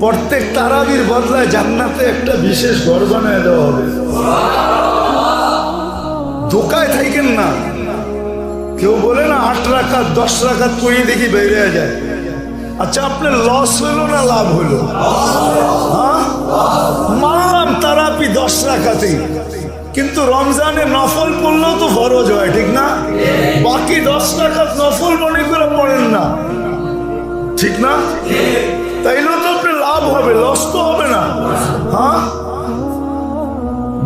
প্রত্যেক তারাবির বদলায় জান্নাতে একটা বিশেষ ঘর বানায় দেওয়া হবে। ধোকায় থাকেন না। কেউ বলে না 8 রাকাত 10 রাকাত করিয়ে দেখি বেরিয়ে যায়। আচ্ছা, আপনার লস হইলো না লাভ হইলো? হ্যাঁ, মানলাম তারাবি 10 রাকাতেই, কিন্তু রমজানে নফল পড়লেও তো ফরজ হয়, ঠিক না? বাকি 10 রাকাত নফল মনে করে পড়েন না, ঠিক না? তাইলেও তো আপনার লাভ হবে, লস তো হবে না। হ্যাঁ,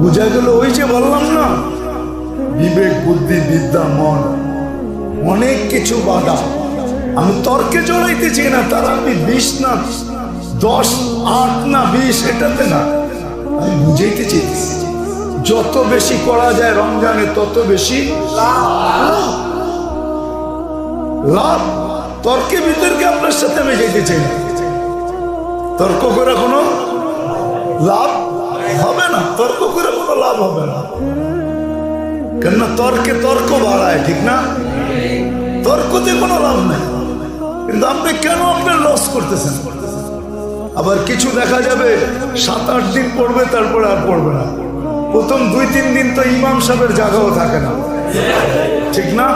বুঝা গেল? ওই যে বললাম না, বিবেক বুদ্ধি বিদ্যা মন অনেক কিছু বাধা। আমি তর্কে জড়াইতেছি না, তারা আপনি 20 না 10, 8 না 20 এটাতে না, আমি বুঝাইতে চেয়েছি যত বেশি করা যায় রমজানে তত বেশি লাভ। তর্কে বিতর্কে আপনার সাথে আমি যেতে চাই না। তর্ক করে কোনো লাভ হবে না, তর্ক করে কোনো লাভ হবে না। কেননা তর্কে তর্ক বাড়ায়, ঠিক না? তর্কতে কোনো লাভ নেই। কিন্তু আপনি কেন আপনার লস করতেছেন? আবার কিছু দেখা যাবে 7-8 দিন পড়বে, তারপরে আর পড়বে না। প্রথম 2-3 দিন তো ইমাম সাহেবের জায়গাও থাকে না, ঠিক না?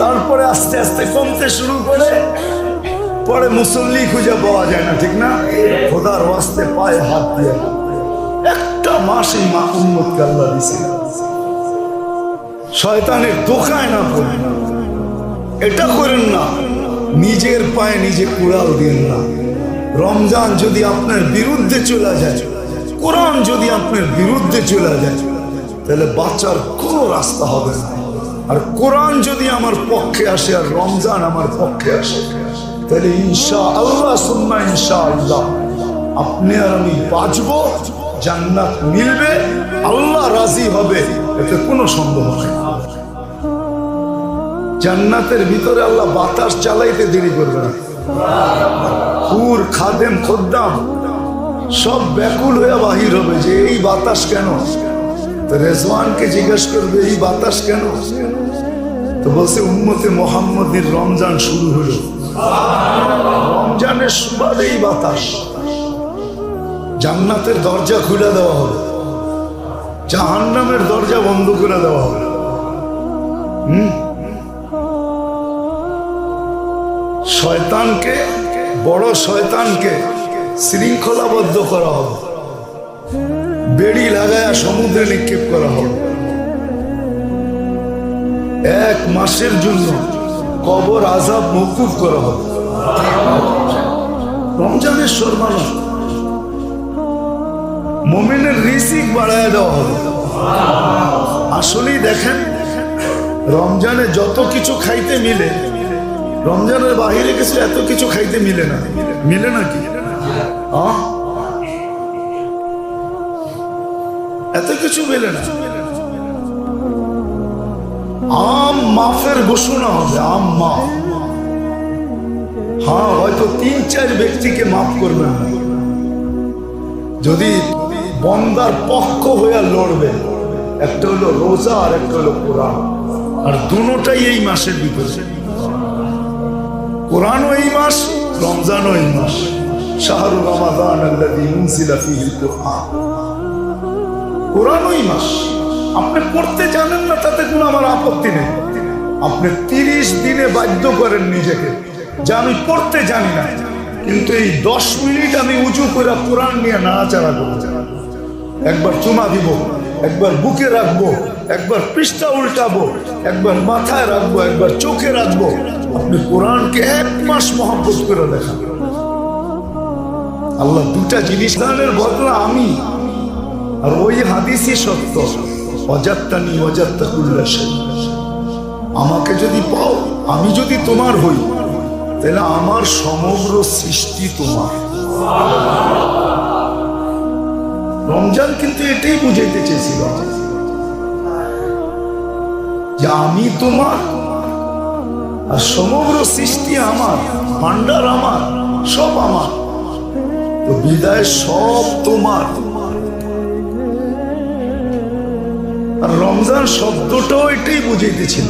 তারপরে আস্তে আস্তে কমতে শুরু করে, পরে মুসল্লি খুঁজে পাওয়া যায় না, ঠিক না? খোদার ওয়াস্তে পায়ে হাত দিয়ে একটা মাসই মা উম্মতকে আল্লাহ দিছে। শয়তানের ধোঁকায় না পড়েন, এটা করেন না। নিজের পায়ে নিজে কুড়াল দিন না। রমজান যদি আপনার বিরুদ্ধে চলে যায়, কোরআন যদি আপনার বিরুদ্ধে চলে যায়, তাহলে বাঁচার কোনো রাস্তা হবে না। আর কোরআন যদি আমার পক্ষে আসে আর রমজান আমার পক্ষে আসে, তাহলে ইনশাআল্লাহ সুন্নাহ ইনশাআল্লাহ আপনি আর আমি বাঁচবো, জান্নাত মিলবে, আল্লাহ রাজি হবে, এতে কোনো সন্দেহ নেই। জান্নাতের ভিতরে আল্লাহ বাতাস চালাইতে দেরি করবে না। হুর খাদেম খদ্দাম সব ব্যাকুল হয়ে বাহির হবে যে এই বাতাস কেন। তো রেজওয়ানকে জিজ্ঞেস করবে এই বাতাস কেন? তো বলছে উম্মতে মুহাম্মদের রমজান শুরু হলো, রমজানের সুবাদে এই বাতাস। জান্নাতের দরজা খুলে দেওয়া হবে, জাহান্নামের দরজা বন্ধ করে দেওয়া হবে। শয়তানকে, বড় শয়তানকে শৃঙ্খলাবদ্ধ করা হবে, বেড়ি লাগায়া সমুদ্রে নিক্ষেপ করা হবে। 1 মাসের জন্য কবর আযাব মওকুফ করা হবে। রমজানের সম্মাননা, মুমিনের রিজিক বাড়ায় দেওয়া হবে। আসলেই দেখেন, রমজানে যত কিছু খাইতে মিলে, রমজানের বাহিরে কিছু এত কিছু খাইতে মিলে না। মিলে নাকি? এত কিছু মিলে না। আম মাফের ঘোষণা হবে, আম মাফ। হ্যাঁ, হয়তো 3-4 ব্যক্তিকে মাফ করবেন না, যদি বন্দার পক্ষ হয়ে লড়বে। একটা হলো রোজা আর একটা হলো কোরআন, আর দুটোটাই এই মাসের ভিতরে। কোরআনও এই মাস, রমজানও এই মাস। শাহরু রমাদান আল্লাযী উনজিলা ফীহিল কুরআন, কোরআনও এই মাস। আপনি পড়তে জানেন না, তাতে কোনো আমার আপত্তি নেই। আপনি 30 দিনে বাধ্য করেন নিজেকে যে আমি পড়তে জানি না, কিন্তু এই 10 মিনিট আমি উঁচু করে কোরআন নিয়ে নাড়াচাড়া করব। একবার চুমা দিব, একবার বুকে রাখবো, একবার পৃষ্ঠা উল্টাবো, একবার মাথায় রাখবো, একবার চোখে রাখবো। আপনি কোরআনকে 1 মাস মহব্বত করে দেখান। আল্লাহ 2টা জিনিস দানের বদলা আমি, আর ওই হাদিসই সত্য, ওয়াজাত্তানি ওয়াজাত্তা কুল্লা শাই। আমাকে যদি পাও, আমি যদি তোমার হই, তাহলে আমার সমগ্র সৃষ্টি তোমার। রমজান কিন্তু এটাই বুঝাইতে চেয়েছিল যে আমি তোমার, আর সমগ্র সৃষ্টি আমার, ভান্ডার আমার, সব আমার। তো বিদায় সব তোমার। আর রমজান শব্দটাও এটাই বুঝাইতেছিল।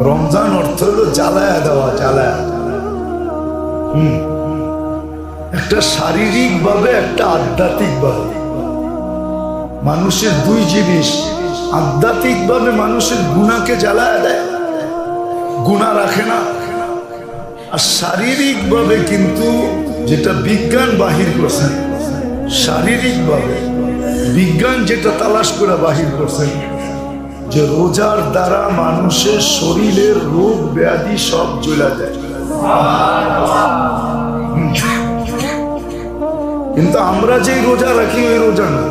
রমজান অর্থ হলো জ্বালায়া দেওয়া, জ্বালায়া। একটা শারীরিক ভাবে, একটা আধ্যাত্মিক ভাবে। মানুষের দুই জিনিস, আধ্যাত্মিক ভাবে মানুষের গুনাহকে জ্বালায় দেয়, গুনাহ রাখে না। আর শারীরিক ভাবে কিন্তু, যেটা বিজ্ঞান বাহির করছে, শারীরিক ভাবে বিজ্ঞান যেটা তালাশ করে বাহির করছে, যে রোজার দ্বারা মানুষের শরীরের রোগ ব্যাধি সব চলে যায়। কিন্তু আমরা যে রোজা রাখি ওই রোজা না।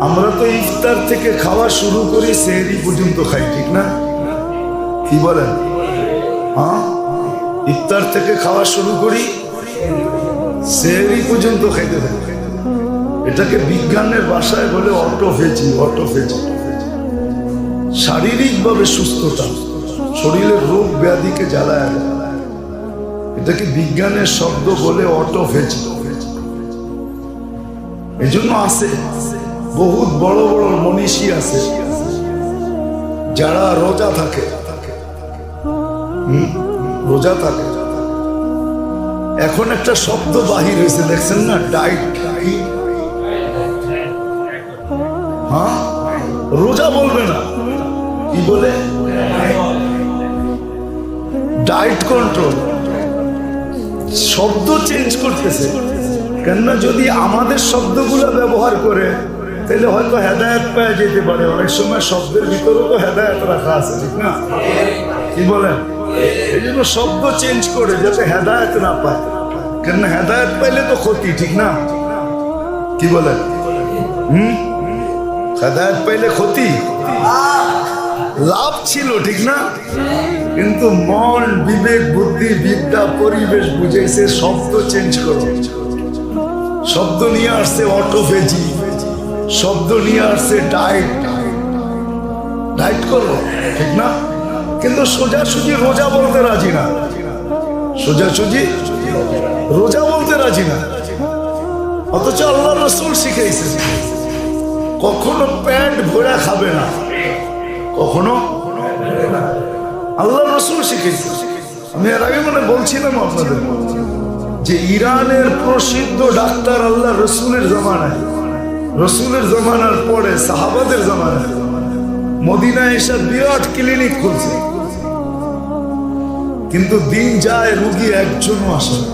আমরা তো ইফতার থেকে খাওয়া শুরু করি, সেহরি পর্যন্ত খাই, ঠিক না? কি বলেন? হ্যাঁ, ইফতার থেকে খাওয়া শুরু করি, সেহরি পর্যন্ত খাইতে থাকি। এটাকে বিজ্ঞানের ভাষায় বলে অটোফেজি। অটোফেজি শারীরিকভাবে সুস্থতা, শরীরের রোগ ব্যাধিকে জ্বালায়, এটাকে বিজ্ঞানের শব্দ বলে অটোফেজি। এই জন্য আছে বহুত বড় বড় মনীষী আছে যারা রোজা থাকে, রোজা থাকে। এখন একটা শব্দ বাহির হয়েছে, দেখছেন না? ডায়েট। হ্যাঁ, রোজা বলবে না, কি বলে? Diet control. শব্দ চেঞ্জ করতেছে, কেননা যদি আমাদের শব্দগুলো ব্যবহার করে তাহলে হয়তো হেদায়েত পাওয়া যেতে পারে। অনেক সময় শব্দের ভিতরেও তো হেদায়েত রাখা আছে, ঠিক না? কি বলেন? এই জন্য শব্দ চেঞ্জ করে যাতে হেদায়েত না পায়, কেননা হেদায়েত পাইলে তো ক্ষতি, ঠিক না? কি বলেন? হেদায়েত পাইলে ক্ষতি, লাভ ছিল, ঠিক না? কিন্তু মন, বিবেক, বুদ্ধি, বিদ্যা, পরিবেশ বুঝেছে শব্দ চেঞ্জ করো। শব্দ নিয়ে আসছে অটোফেজি, শব্দ নিয়ে আসছে ডায়েট। ডায়েট করো, ঠিক না? কিন্তু সোজাসুজি রোজা বলতে রাজি না, সোজাসুজি রোজা বলতে রাজি না। অথচ আল্লাহ রাসূল শিখাইছে কখনো পেট ভরা খাবে না, কখনো। আল্লাহ রাসূল শিখাইছে। আমি এর আগে বলছিলাম আপনাদের যে ইরানের প্রসিদ্ধ ডাক্তার আল্লাহ রসুলের জামানায়, রসুলের জামানার পরে সাহাবাদের জামানায় মদিনায় এসে বিরাট ক্লিনিক খুলছে, কিন্তু দিন যায় রোগী একজনও আসে না।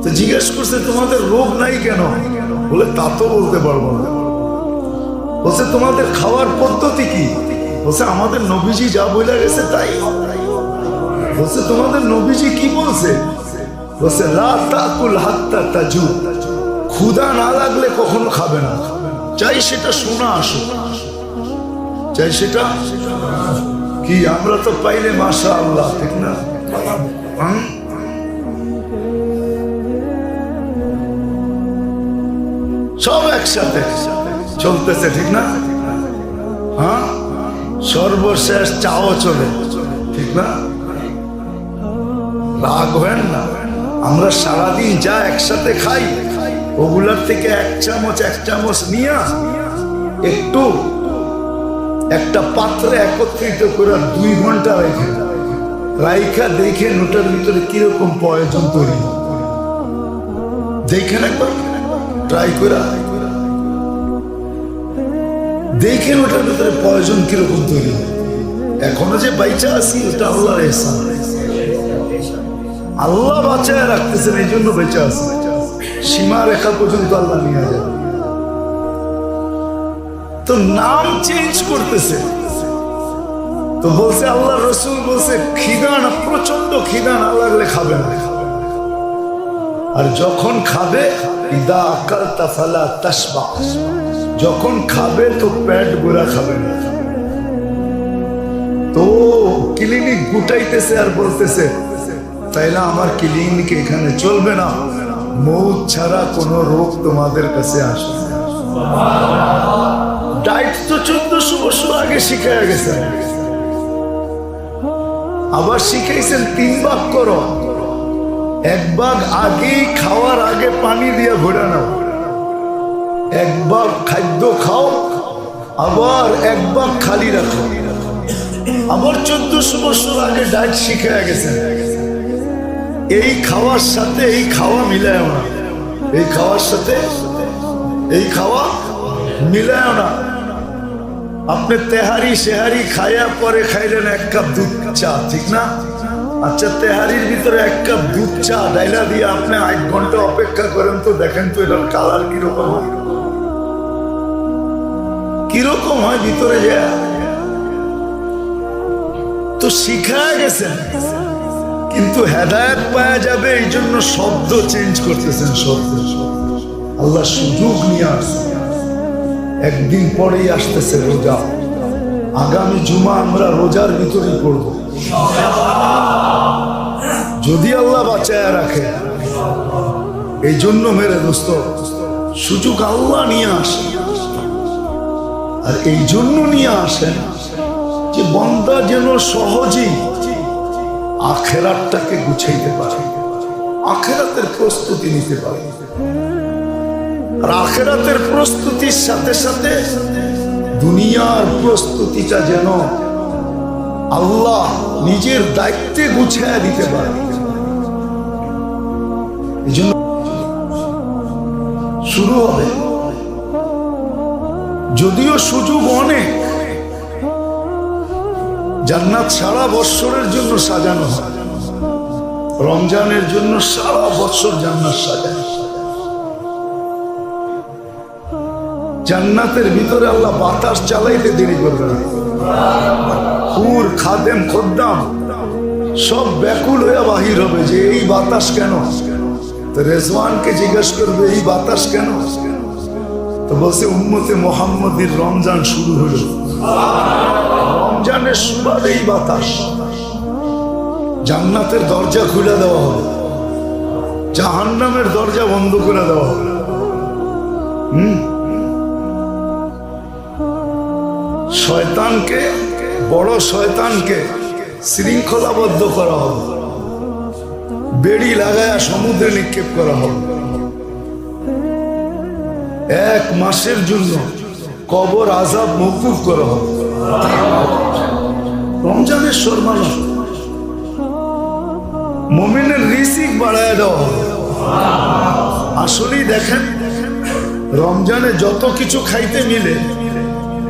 তো জিজ্ঞেস করছে তোমাদের রোগ নাই কেন? বলে তা তো বলতে পারবো না। বলছে তোমাদের খাওয়ার পদ্ধতি কি? বলছে আমাদের নবীজি যা বলে গেছে তাই। বলছে তোমাদের নবীজি কি বলছে? বলছে লা তাকুল হাত্তা তাজু, ক্ষুধা না লাগলে কখনো খাবে না, চাই সেটা শোনা আসুক, চাই সেটা কি। আমরা তো পাইলে মাশাআল্লাহ, ঠিক না? সব একসাথে চলতেছে, ঠিক না? হ্যাঁ, সর্বশেষ চাও চলে, ঠিক না? রাগ হয় না। আমরা সারাদিন যা একসাথে খাই ওগুলার থেকে এক চামচ নিয়ে একটু একটা পাত্রে একত্রিত করে 2 ঘন্টা রাইখা দেখে নোটার ভিতরে কিরকম প্রয়োজন তৈরি, দেখেন একবার ট্রাই করে, দেখেন ওটার ভিতরে প্রয়োজন কিরকম তৈরি। এখনো যে বাইচা আছি ওটা আল্লাহর ইহসান, আল্লাহ বাঁচায় রাখতেছেন, এই জন্য বেঁচে আছে। সীমা রেখা পর্যন্ত আল্লাহ নিয়ে যায়। তো নাম চেঞ্জ করতেছে। তো বলছে আল্লাহ রসুল বলছে খিদান, প্রচন্ড খিদান লাগলে খাবে না, আর যখন খাবে ইদা আকালতা ফালা তাশবা, যখন খাবে তো পেট ভরা খাবে না। তো ক্লিনিক গুটাইতেছে আর বলতেছে তাইলে আমার ক্লিনিক এখানে চলবে না, মৌত ছাড়া কোনো রোগ তোমাদের কাছে আসবে না। ডায়েট তো 1400 বছর আগে শিখাইয়া গেছে, আবার শিখাইছেন 3 ভাগ করো। 1 ভাগ আগে খাওয়ার আগে পানি দিয়ে ভরে নাও, 1 ভাগ খাদ্য খাও, আবার 1 ভাগ খালি রাখো। আবার 1400 বছর আগে ডায়েট শিখাইয়া গেছেন। এই খাওয়ার সাথে এই খাওয়া মিলায় না, এই খাওয়ার সাথে এই খাওয়া মিলায় না। আপনি তেহারি সেহারি খাইয়া পরে খাইলেন 1 কাপ দুধ চা, ঠিক না? আচ্ছা, তেহারির ভিতরে 1 কাপ দুধ চা ডাইলা দিয়ে আপনি 1 ঘন্টা অপেক্ষা করেন তো, দেখেন তো এটার কালার কিরকম হয়, কিরকম হয় ভিতরে যায়। তো শিখায় গেছেন, কিন্তু হেদায়েত পাওয়া যাবে এই জন্য শব্দ চেঞ্জ করতেছেন। শব্দ আল্লাহ সুযোগ নিয়ে আসছে। একদিন পরেই আসতেছে রোজা, আগামী জুমা আমরা রোজার ভিতরে পড়ব যদি আল্লাহ বাঁচায় রাখে। এই জন্য মেরে দোস্ত, সুযোগ আল্লাহ নিয়ে আসেন, আর এই জন্য নিয়ে আসেন যে বান্দা যেন সহজেই আখেরাতটাকে গুছাইতে পারে, আখেরাতের প্রস্তুতি নিতে পারে। আর আখেরাতের প্রস্তুতির সাথে সাথে দুনিয়ার প্রস্তুতিটা যেন আল্লাহ নিজের দায়িত্বে গুছিয়ে দিতে পারে। এই জন্য শুরু হবে, যদিও সুযোগ অনেক। জান্নাত সারা বৎসরের জন্য সাজানো হয়, রমজানের জন্য সারা বৎসর জান্নাত সাজানো। জান্নাতের ভিতরে আল্লাহ বাতাস চালাইতে দেরি করবে না। হুর, খাদেম, খদ্দাম সব ব্যাকুল হয়ে বাহির হবে যে এই বাতাস কেন। তো রেজওয়ানকে জিজ্ঞেস করবে এই বাতাস কেন, তো বলছে উম্মতে মুহাম্মদীর রমজান শুরু হলো, রমজানের সুবাদে এই বাতাস। জান্নাতের দরজা খুলে দেওয়া হবে, জাহান্নামের দরজা বন্ধ করে দেওয়া হবে। শয়তানকে, বড় শয়তানকে শৃঙ্খলাবদ্ধ করা হবে, বেড়ি লাগায়া সমুদ্রে নিক্ষেপ করা হবে। 1 মাসের জন্য কবর আযাব মওকুফ করা হবে। রমজানের সম্মাননা, মুমিনের রিজিক বাড়ায় দেওয়া হবে। আসলেই দেখেন, রমজানে যত কিছু খাইতে মিলে,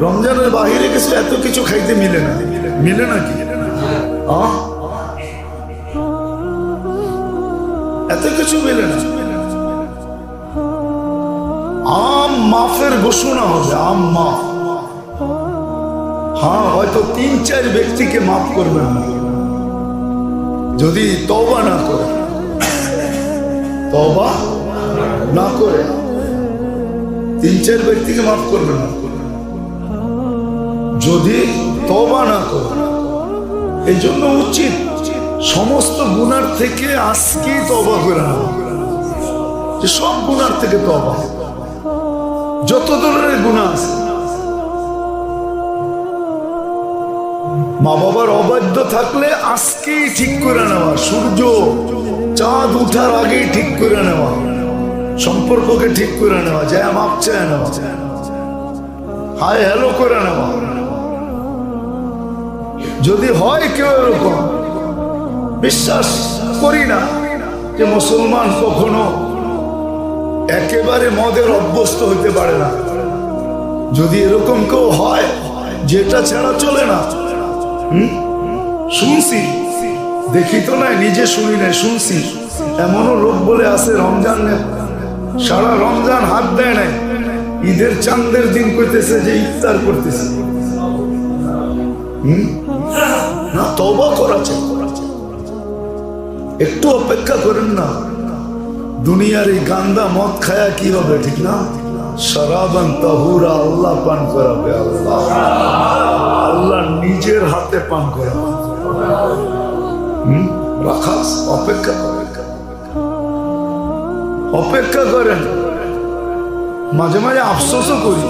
রমজানের বাহিরে কিছু এত কিছু খাইতে মিলে না। মিলে নাকি? এত কিছু মিলে না। আম মাফের ঘোষণা হবে, আম মাফ। হ্যাঁ, হয়তো 3-4 ব্যক্তিকে মাফ করবেন না যদি তওবা না করে, তওবা না করে 3-4 ব্যক্তিকে মাফ করবেন না যদি তওবা না করে। এই জন্য উচিত সমস্ত গুনার থেকে আজকেই তওবা করে না, যে সব গুনার থেকে তওবা, যত ধরনের গুনাহ আছে। মা বাবার অবাধ্য থাকলে আজকেই ঠিক করে নেওয়া, সূর্য চাঁদ উঠার আগেই ঠিক করে নেওয়া, সম্পর্ককে ঠিক করে নেওয়া, যা মাপ চায় নেওয়া, হাই হ্যালো করে নেওয়া। যদি হয় কেউ এরকম, বিশ্বাস করি না যে মুসলমান কখনো একেবারে মদের অভ্যস্ত হইতে পারে না। যদি এরকম কেউ হয় যেটা ছাড়া চলে না, শুনছি, দেখি তো নাই, নিজে শুনি নাই, শুনছি। এমনও লোক বলে আছে রমজান সারা রমজান হাত দেয় নাই, ঈদের চাঁদের দিন কইতেছে যে ইফতার করতেছে। না, তওবা করা চাই। একটু অপেক্ষা করেন না, দুনিয়ার এই গান্দা মদ খায়া কি হবে, ঠিক না? শরাবান তাহুরা, আল্লাহ পান করাবে, আল্লাহ আল্লাহ নিজের হাতে পান করাবে। রাখাস, অপেক্ষা করেন, অপেক্ষা করেন। মাঝে মাঝে আফসোসও করি,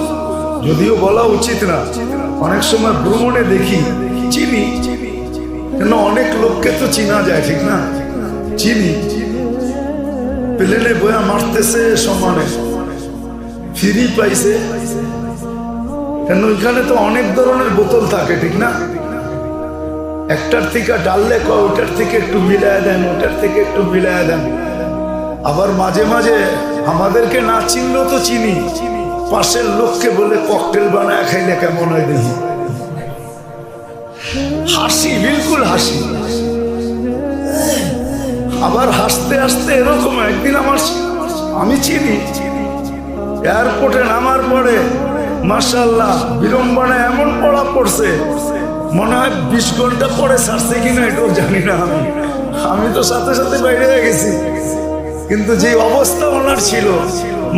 যদিও বলা উচিত না। অনেক সময় ভ্রমণে দেখি, চিনি কেন অনেক লোককে তো চিনা যায়, ঠিক না? চিনি, প্লেনে বয়া মারতেছে, সমানে ফ্রি পাইছে, কেন ওইখানে তো অনেক ধরনের বোতল থাকে, ঠিক না? একটার থেকে ডাললে কয় ওটার থেকে একটু মিলায় দেন, ওটার থেকে একটু মিলায় দেন। আবার মাঝে মাঝে আমাদেরকে না চিনলেও তো চিনি, পাশের লোককে বলে ককটেল বানায় খাইলে কেমন হয় দেখি। হাসি, বিলকুল হাসি। আবার হাসতে হাসতে এরকম একদিন আমি চিনি এয়ারপোর্টে নামার পরে মাশাআল্লাহ বিড়ম্বনা এমন পড়া পড়ছে, মনে হয় 20 ঘন্টা পরে ছাড়ছে কিনা এটাও জানি না। আমি তো সাথে সাথে বাইরে হয়ে গেছি, কিন্তু যে অবস্থা ওনার ছিল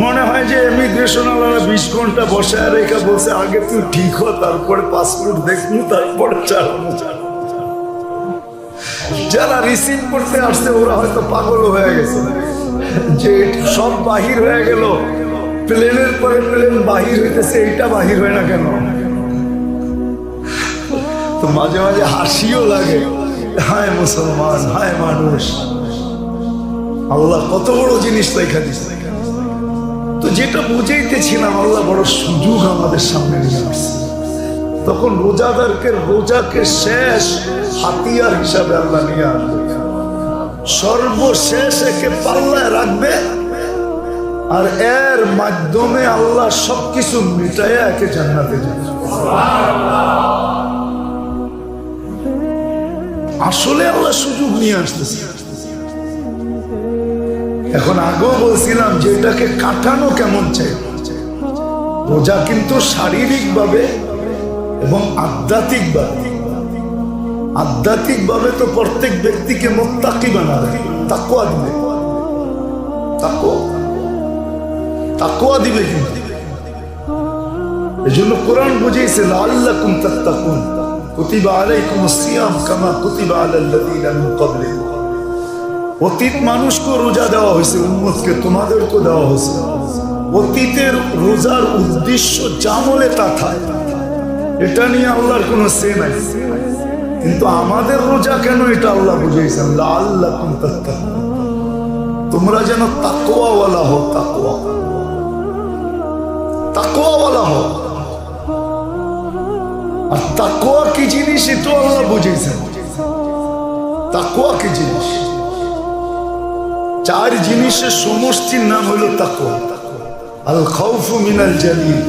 মনে হয় যে ইমিগ্রেশন ওনারা 20 ঘন্টা বসায় রেখে বলছে আগে তুই ঠিক হ, তারপরে পাসপোর্ট দেখবো, তারপরে চালানো। যারা রিসিভ করতে আসছে ওরা হয়তো পাগল হয়ে গেছে যে সব বাহির হয়ে গেল, প্লেনের পরে প্লেন বাহির হইতেছে, এইটা বাহির হয় না কেন? তো মাঝে মাঝে হাসিও লাগে, হায় মুসলমান, হায় মানুষ, আল্লাহ কত বড় জিনিস লেখা দিচ্ছে। তো যেটা বুঝাইতেছিলাম, আল্লাহ বড় সুযোগ আমাদের সামনে নিয়ে আসছে। তখন রোজাদারকে রোজাকে শেষ হাতিয়ার হিসাবে আল্লাহ নিয়ে আসবে, সর্বশেষ একে পাল্লায় রাখবে, আর এর মাধ্যমে আল্লাহ সবকিছু মিটাইয়া একে জান্নাতে যাবে। আসলে আল্লাহ সুযোগ নিয়ে আসতেছে। এখন আগেও বলছিলাম যে এটাকে কাটানো কেমন চাই। রোজা কিন্তু শারীরিকভাবে এবং আধ্যাত্মিকভাবে তো প্রত্যেক ব্যক্তিকে মুত্তাকি বানাবে, তাকওয়া দিবে, তাকওয়া দিবে। কিন্তু এজন্য কোরআন বুঝিয়েছে লাআল্লাকুম তাত্তাকুন, কুতিবা আলাইকুমুস সিয়াম কামা কুতিবা আলাল্লাযীনা মিন ক্বাবলিকুম। অতীত মানুষকে রোজা দেওয়া হয়েছে, উম্মতকে তোমাদেরকে দেওয়া হয়েছে। অতীতের রোজার উদ্দেশ্য জামলে তা থাকে, এটা নিয়ে আল্লাহর কোনো সে নাই। কিন্তু আমাদের রোজা কেন, এটা আল্লাহ বুঝিয়েছেন লাআল্লাকুম তাত্তাকুন, তোমরা যেন তাকওয়াওয়ালা হও, তাকওয়াওয়ালা হও। আর তাকওয়া কি জিনিস এটা আল্লাহ বুঝিয়েছেন। তাকওয়া কি জিনিস? 4 জিনিসের সমষ্টির নাম হলো তাকওয়া। আল খাউফু মিনাল জালিল,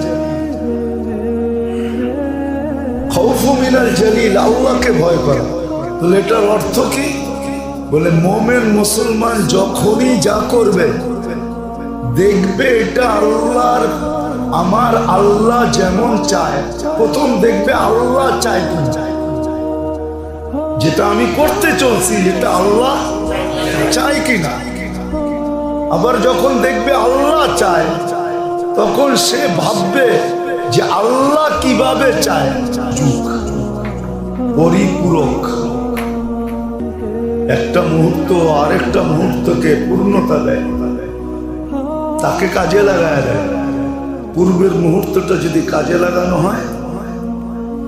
খাউফু মিনাল জালিল, আল্লাহকে ভয় করা। তাহলে এটার অর্থ কি? বলে মুমিন মুসলমান যখনই যা করবে দেখবে এটা আল্লাহর, আমার আল্লাহ যেমন চায়, প্রথম দেখবে আল্লাহ চায় কি, যেটা আমি করতে চলছি এটা আল্লাহ চায় কিনা। আবার যখন দেখবে আল্লাহ চায়, তখন সে ভাববে যে আল্লাহ কিভাবে চায়, পরিপূরক। একটা মুহূর্ত আরেকটা মুহূর্তকে পূর্ণতা দেয়, তাকে কাজে লাগায় দেয়। পূর্বের মুহূর্তটা যদি কাজে লাগানো হয়,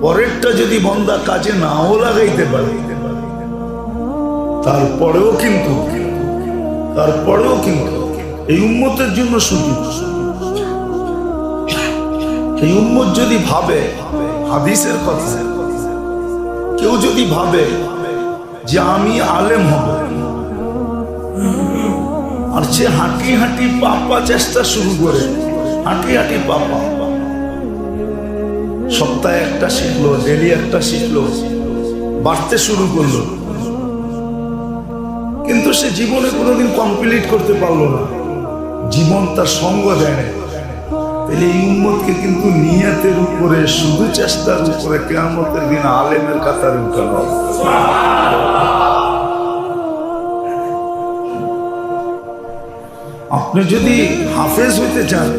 পরেরটা যদি বন্দা কাজে নাও লাগাইতে পারে, তারপরেও কিন্তু এই উম্মতের জন্য সুযোগ। এই উম্মত যদি ভাবে, হাদিসের কথা, কেউ যদি ভাবে যে আমি আলেম হব, আর সে হাঁটি হাঁটি পাপা চেষ্টা শুরু করে, হাঁটি হাঁটি পাপা, সপ্তাহে একটা শিখলো, ডেলি একটা শিখলো, বাড়তে শুরু করলো, কিন্তু সে জীবনে কোনোদিন কমপ্লিট করতে পারলো না, জীবন তার সঙ্গ দেয় না। তাহলে এই উম্মতকে কিন্তু নিয়তের উপরে, শুধু চেষ্টার উপরে কিয়ামতের দিন আলেমের কাতারে উঠানো। আপনি যদি হাফেজ হইতে চান,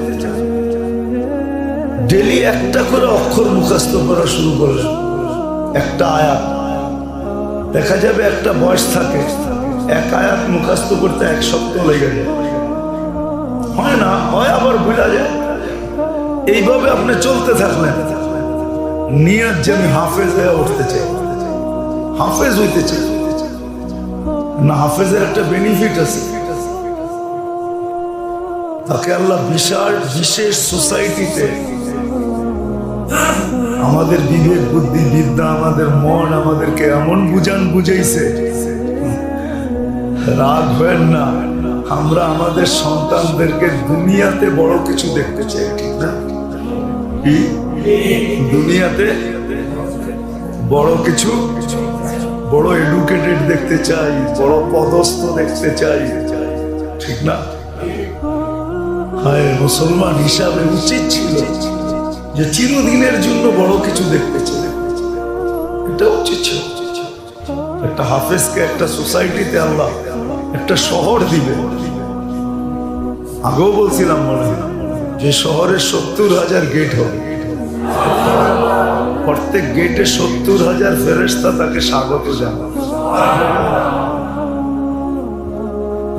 ডেলি একটা করে অক্ষর মুখস্থ করা শুরু করলেন, একটা আয়াত, দেখা যাবে একটা বয়স থাকে, এক আয়াত মুখস্থ করতে 1 সপ্তাহ লেগে যায়। হয় না, হয় আবার ভুলা যায়। এইভাবে আপনি চলতে থাকলেন, নিয়ত যে আমি হাফেজ হয়ে উঠতে চাই, হাফেজ হইতে চাই না। হাফেজের একটা বেনিফিট আছে, তাকে আল্লাহ বিশেষ সোসাইটিতে আমাদের বিবেক বুদ্ধি বিদ্যা আমাদের মন আমাদেরকে এমন বুঝাইছে, রাগ হয় না, আমরা আমাদের সন্তানদেরকে দুনিয়াতে বড় কিছু দেখতে চাই, ঠিক না? কি দুনিয়াতে বড় কিছু, বড় এডুকেটেড দেখতে চাই, বড় পদস্থ দেখতে চাই, ঠিক না? হায়, মুসলমান হিসাবে উচিত ছিল যে চিরদিনের জন্য বড় কিছু দেখতে চাই, এটা উচিত ছিল। একটা হাফেজকে একটা সোসাইটিতে আল্লাহ একটা শহর দিবে। আগেও বলছিলাম মনে হয় যে শহরে 70,000 গেট হবে, প্রত্যেক গেটে 70,000 ফেরেশতা তাকে স্বাগত জানাবে।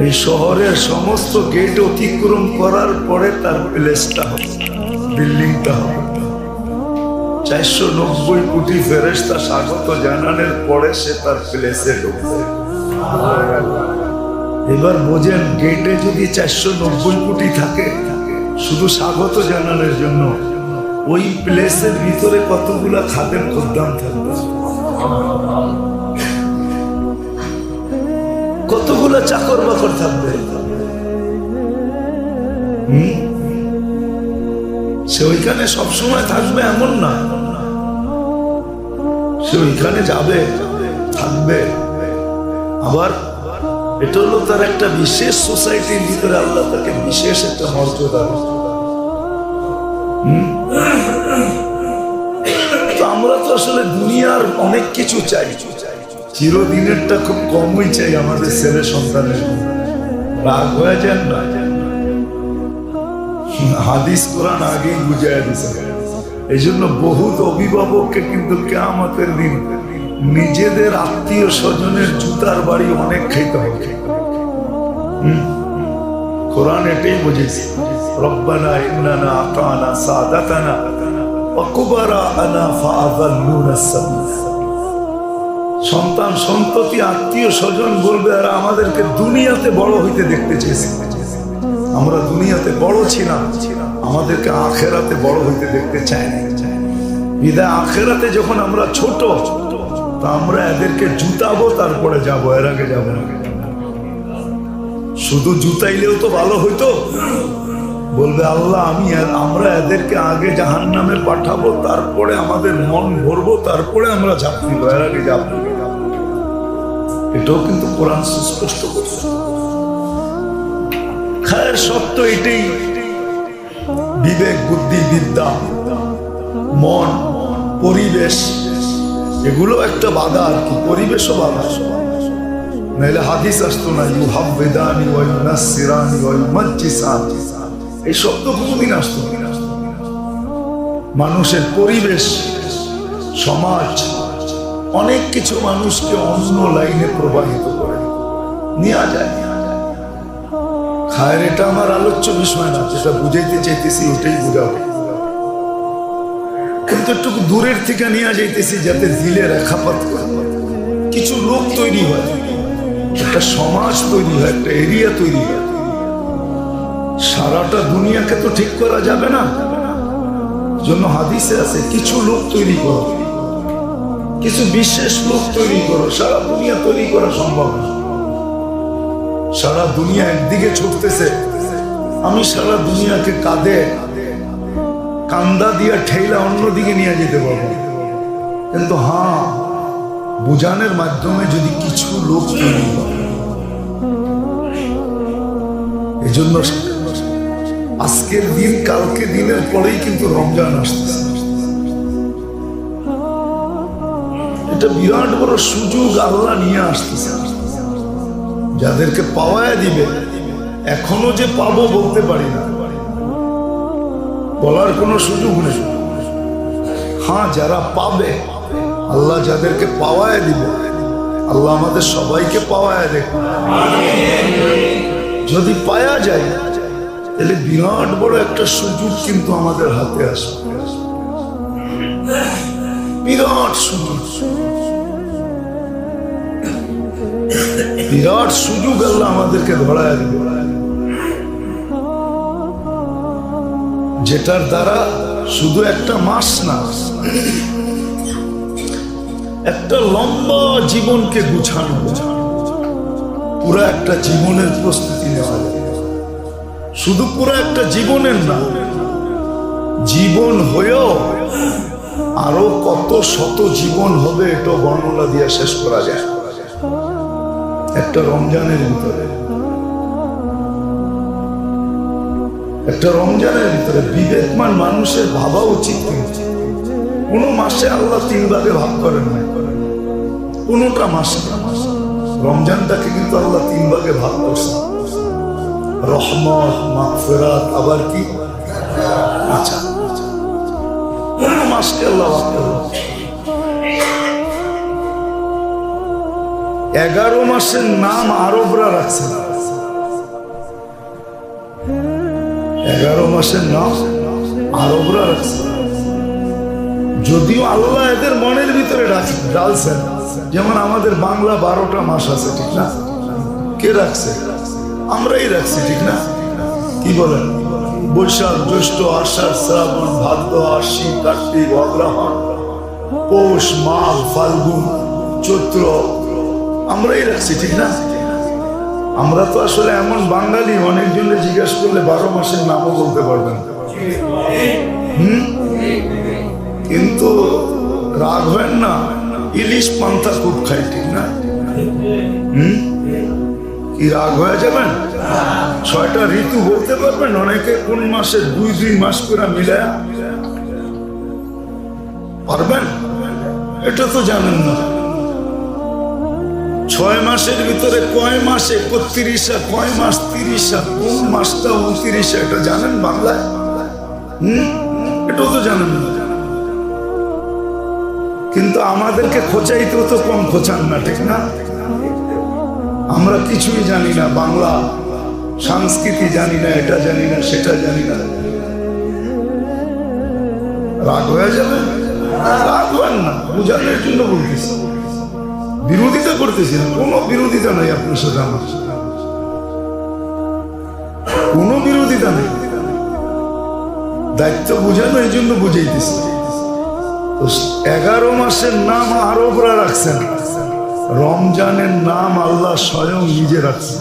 এই শহরের সমস্ত গেট অতিক্রম করার পরে তার প্লেসটা হবে, বিল্ডিংটা হবে। 490 কোটি ফেরেশতা স্বাগত জানানোর পরে সে তার প্লেসে ঢুকবে। এবার বোঝেন, গেটে যদি 490 কোটি থাকে শুধু স্বাগত জানানোর জন্য, ওই প্লেসের ভিতরে কতগুলা খাদেম খুদ্দাম থাকবে, কতগুলা চাকর বাকর থাকবে। সে ওইখানে সবসময় থাকবে এমন না, সে ওইখানে যাবে, থাকবে। আবার এটা হলো তার একটা বিশেষ সোসাইটির ভিতরে আল্লাহ তাকে বিশেষ একটা মর্যাদা। তো আমরা তো আসলে দুনিয়ার অনেক কিছু চাই, চিরদিনেরটা খুব কমই চাই আমাদের ছেলে সন্তানের। রাগ হয়ে যান না, হাদিস কোরআন আগেই বুঝাইয়া দিছে। এই জন্য বহুত অভিভাবককে কিন্তু কিয়ামতের দিন নিজেদের আত্মীয় স্বজনের জুতার বাড়ি অনেক খাইতে হবে। কোরআন এটাই বুঝেছে, রব্বানা ইন্নানা আতানা সাদাতানা ওয়া কুবারানা ফাআযাল্লুনা সাবিল। সন্তান সন্ততি আত্মীয় স্বজন বলবে, আর আমাদেরকে দুনিয়াতে বড় হইতে দেখতে চেয়েছে, আমরা দুনিয়াতে বড় ছিলাম, আমাদেরকে আখেরাতে বড় হইতে দেখতে চাই না। বিদায় আখেরাতে যখন আমরা ছোট, তা আমরা এদেরকে জুতাবো, তারপরে যাবো, এর আগে যাবো না। শুধু জুতাইলেও তো ভালো হইতো। বলবে আল্লাহ, আমরা এদেরকে আগে জাহান্নামে পাঠাবো, তারপরে আমাদের মন ভরবো, তারপরে আমরা ঝাঁপ দিব, এর আগে যাবো। এটাও কিন্তু কোরআন সুস্পষ্ট করছে। খায়ের সত্য এটাই, বিবেক বুদ্ধি বিদ্যা মন পরিবেশ এগুলো একটা বাধা আর কি, পরিবেশও বাধা। নাহলে হাদিস আসতো না, ইউহাব্বিদানি ওয়া ইউনাসসিরানি ওয়া ইউমাজ্জিসানি, এই শব্দ কোনোদিন আসতো না। মানুষের পরিবেশ, সমাজ অনেক কিছু মানুষকে অন্য লাইনে প্রবাহিত করে নিয়ে যায়। খায়ের এটা আমার আলোচ্য বিষয় না, যেটা বুঝাইতে চাইতেছি ওটাই বুঝাবো, কিন্তু একটু দূরের থেকে নিয়ে যাইতেছি যাতে দিলে রেখাপাত করে কিছু লোক তৈরি হয়, একটা সমাজ তৈরি হয়, একটা এরিয়া তৈরি হয়। সারাটা দুনিয়াকে তো ঠিক করা যাবে না, জন্য হাদিসে আছে কিছু লোক তৈরি করো, কিছু বিশেষ লোক তৈরি করো। সারা দুনিয়া তৈরি করা সম্ভব না। সারা দুনিয়া একদিকে ছুটতেছে, আমি সারা দুনিয়াকে কাঁধে কান্দা দিয়া ঠেলা অন্যদিকে নিয়ে যেতে পারবো, কিন্তু হ্যাঁ, বুঝানোর মাধ্যমে যদি কিছু লোক তৈরি হয়। এই জন্য আজকের দিন কালকে দিনের পরেই কিন্তু রমজান আসতেছে। এটা বিরাট বড় সুযোগ আল্লাহ নিয়ে আসতেছে, যাদেরকে পাওয়ায় দিবে। এখনো যে পাবো বলতে পারি না, বলার কোনো সুযোগ নেই। হ্যাঁ, যারা পাবে, আল্লাহ যাদেরকে পাওয়ায় দিবে, আল্লাহ আমাদের সবাইকে পাওয়ায় দেখবে। যদি পাওয়া যায় তাহলে বিরাট বড় একটা সুযোগ কিন্তু আমাদের হাতে আসবে, বিরাট সুযোগ। বিরাট সুযোগ আল্লাহ আমাদেরকে ধরায় দিবে, যেটার দ্বারা শুধু একটা মাস না, একটা লম্বা জীবনকে গুছানো, পুরো একটা জীবনের প্রস্তুতি নেওয়া যায়। শুধু পুরো একটা জীবনের না, জীবন হয়েও আরো কত শত জীবন হবে এটা বর্ণনা দিয়ে শেষ করা যায় একটা রমজানের ভিতরে। একটা রমজানের ভিতরে বিবেকমান মানুষের ভাবা উচিত কোন মাসে আল্লাহ 3 ভাগে ভাগ করেন না, কোনটা মাসে। রমজানটাকে কিন্তু আল্লাহ 3 ভাগে ভাগ করছে, রহমত, মাগফিরাত, আবার কি। আচ্ছা, কোন মাসকে আল্লাহ ভাগ করলেন? 11 মাসের নাম আরবরা রাখছেন। 11 মাসের নাম আরবরা রাখছেন, যদিও আল্লাহ এদের মনের ভিতরে ডালছেন। যেমন আমাদের বাংলা 12টা মাস আছে, ঠিক না? কে রাখছে? আমরাই রাখছি, ঠিক না? কি বলেন? বৈশাখ, জ্যৈষ্ঠ, আষাঢ়, শ্রাবণ, ভাদ্র, আশ্বিন, কার্তিক, অগ্রহায়ণ, পৌষ, মাঘ, ফাল্গুন, চৈত্র, আমরাই রাখছি, ঠিক না? আমরা তো আসলে এমন বাঙালি, অনেকজনে জিজ্ঞাসা করলে 12 মাসের নামও বলতে পারবেন। কিন্তু রাগ হয় না, ইলিশ পান্তা খুব খাই, ঠিক না? কি রাগ হয়ে যাবেন? 6টা ঋতু বলতে পারবেন? অনেকে কোন মাসে 2 মাস করে মিলায়া পারবেন? এটা তো জানেন না। 6 মাসের ভিতরে কয় মাস 31, কয় মাস 30, কোন মাসটা 29, এটা জানেন বাংলায়? এটাও তো জানেন না। কিন্তু আমাদেরকে খোঁচাইতেও তো কম খোঁচান না, ঠিক না? আমরা কিছুই জানি না, বাংলা সংস্কৃতি জানি না, এটা জানি না, সেটা জানি না। রাগ হয়ে যাবে? রাগ হন না, বোঝানোর জন্য বলতেছি, বিরোধিতা করতেছি না। কোনো বিরোধিতা নাই আপনার সাথে, আমার কোনো বিরোধিতা নেই। দায়িত্ব বোঝানো, এই জন্য বুঝাইতেছি। 11 মাসের নাম আরবরা রাখছেন, রমজানের নাম আল্লাহ স্বয়ং নিজে রাখছেন।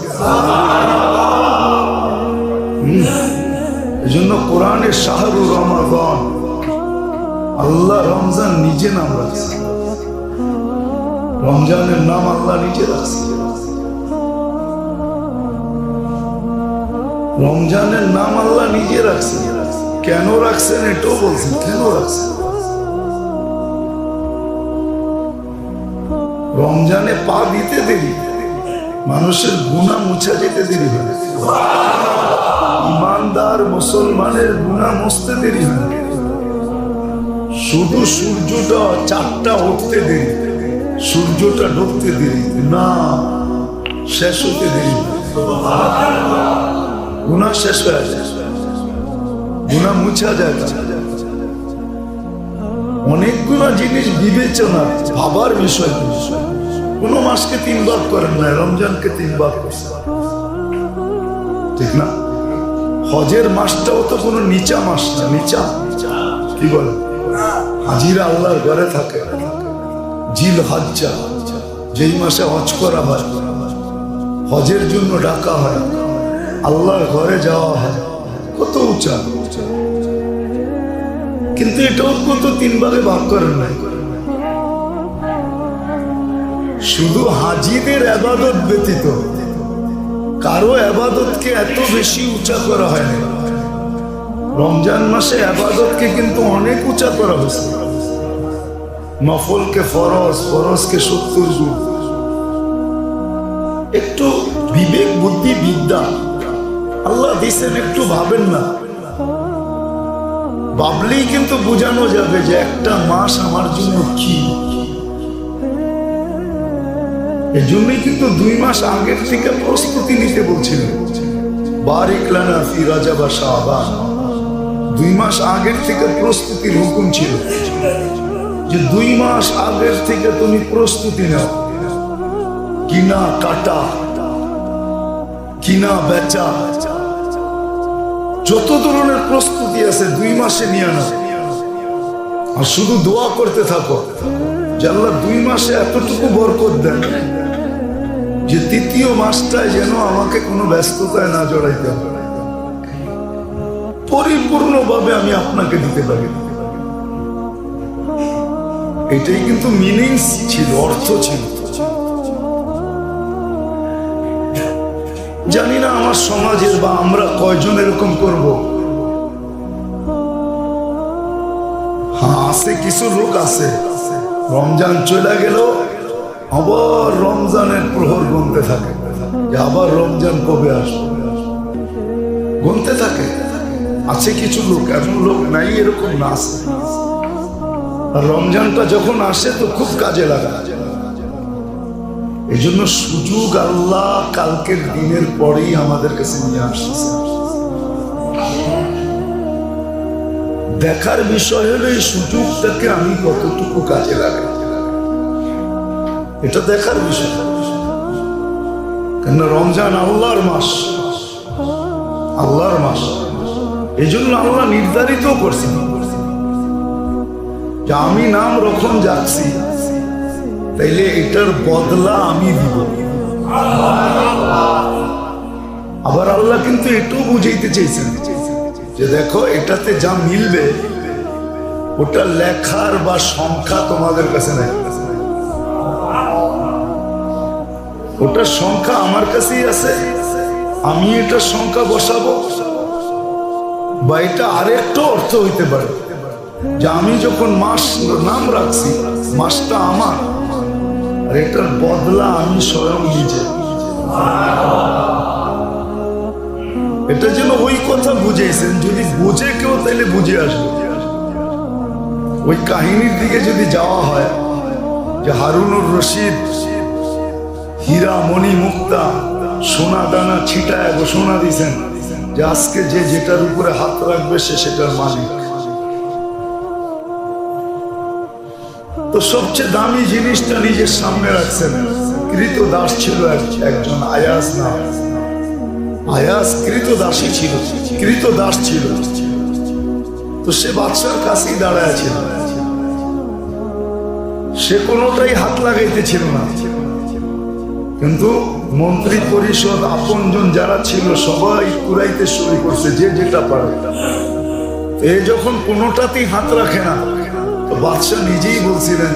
এই জন্য কোরআনের শাহরুর রমাদান, আল্লাহ রমজান নিজে নাম রাখছেন। রমজানের নাম আল্লাহ নিজে রাখছেন। রমজানের নাম আল্লাহ নিজে রাখছেন। কেন রাখছেন এটাও বলছেন, কেন রাখছেন? রমজানে পা দিতে দেরি, মানুষের গুনাহ মুছা যেতে দেরি হয়। ইমানদার মুসলমানের গুনাহ মুছতে দেরি হয়। শুধু সূর্যটা 4টা উঠতে দেরি, সূর্যটা ঢুকতে দেরি না, শেষ হতে দেরি। গুনাহ শেষ হয়ে যায়, গুনাহ মুছা যায়। অনেকগুলো জিনিস বিবেচনা, ভাবার বিষয়। কোন মাসকে 3 ভাগ করেন না, রমজানকে 3 ভাগ করছে, ঠিক না? হজের মাসটাও তো কোনো নিচা মাস না, নিচা কি বলে? হাজিরা আল্লাহর ঘরে থাকে, জিল হজ্জা, যেই মাসে হজ করা হয়, হজের জন্য ডাকা হয়, আল্লাহর ঘরে যাওয়া হয়, কত উঁচা। কিন্তু এটাও কত 3 ভাগে ভাগ করেন নাই। শুধু হাজিদের ইবাদত ব্যতীত কারো ইবাদতকে এত বেশি উঁচা করা হয়নি। রমজান মাসে ইবাদতকে কিন্তু অনেক উঁচা করা হয়েছে। নফলকে ফরজ, ফরজকে 70 গুণ। একটু বিবেক, বুদ্ধি, বিদ্যা আল্লাহ দিয়েছেন, একটু ভাবেন না। ভাবলেই কিন্তু বোঝানো যাবে যে একটা মাস আমার জন্য কি। এর জন্যই কিন্তু 2 মাস আগের থেকে প্রস্তুতি নিতে বলছিলেন। বারিক লানা ফি রাজাব ওয়া শাবান, 2 মাস আগের থেকে প্রস্তুতির হুকুম ছিল যে 2 মাস আগের থেকে তুমি প্রস্তুতি নাও। কিনা কাটা, কিনা বেচা, যত ধরনের প্রস্তুতি আছে 2 মাসে নিয়ে নাও। আর শুধু দোয়া করতে থাকো যে আল্লাহ 2 মাসে এতটুকু বরকত দেন যে 3য় মাসটায় যেন আমাকে কোনো ব্যস্ততায় না জড়াইতে হবে, পরিপূর্ণভাবে আমি আপনাকে দিতে পারি। এটাই কিন্তু মিনিংস ছিল, অর্থ ছিল। জানি না আমার সমাজের বা আমরা কয়জন এরকম করব। হ্যাঁ, আছে কিছু লোক আছে, রমজান চলে গেল আবার রমজানের প্রহর গুনতে থাকে যে আবার রমজান কবে আসবে, গুনতে থাকে। আছে কিছু লোক, এমন লোক নাই এরকম না আছে। আর রমজানটা যখন আসে তো খুব কাজে লাগা। এই জন্য সুযোগ আল্লাহ কালকের দিনের পরেই আমাদের কাছে নিয়ে আসছে। দেখার বিষয় হলো এই সুযোগটাকে আমি কতটুকু কাজে লাগাই, এটা দেখার বিষয়। কেন রমজান আল্লাহর মাস, আল্লাহর মাস। এই জন্য আল্লাহ নির্ধারিত করছেন যে আমি নাম যখন যাচ্ছি তাইলে এটার বদলা আমি দিব। আবার আল্লাহ কিন্তু এটাও বুঝাইতে চেয়েছেন যে দেখো এটাতে যা মিলবে ওটা লেখার বা সংখ্যা তোমাদের কাছে নাই, ওটার সংখ্যা আমার কাছেই আছে। আমি এটার সংখ্যা বসাবো, বা এটা আরেকটা অর্থ হইতে পারে যে আমি যখন মাস নাম রাখছি মাসটা আমার, আর এটার বদলা আমি স্বয়ং নিজে। এটা যেন ওই কথা বুঝেছেন, যদি বুঝে কেউ তাইলে বুঝে আসবে। ওই কাহিনীর দিকে যদি যাওয়া হয় যে হারুনুর রশিদ হীরা মণি মুক্তা সোনা দানা ছিটায় ঘোষণা দিয়েছেন যে আজকে যে যেটার উপরে হাত রাখবে সে সেটার মালিক। তো সবচেয়ে দামি জিনিসটা নিজের সামনে রাখছেন। কৃত দাস ছিল একজন আয়াস নাম, আয়াস কৃত দাসী ছিল, কৃত দাস ছিল। তো সে বাদশার কাছেই দাঁড়ায় ছিল, সে কোনোটাই হাত লাগাইতেছিল না। কিন্তু মন্ত্রী পরিষদ আপনজন যারা ছিল সবাই কুড়াইতে শুরু করছে, যে যেটা পারে। এ যখন কোনোটাতেই হাত রাখে না, তো বাদশাহ নিজেই বলছিলেন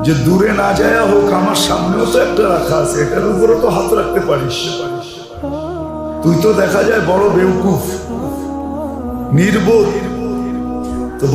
যে দূরে না যায় হোক, আমার সামনেও তো একটা রাখা আছে, এটার উপরে তো হাত রাখতে পারিস। তুই তো দেখা যায় বড় বেউকুফ, নির্বোধ। তো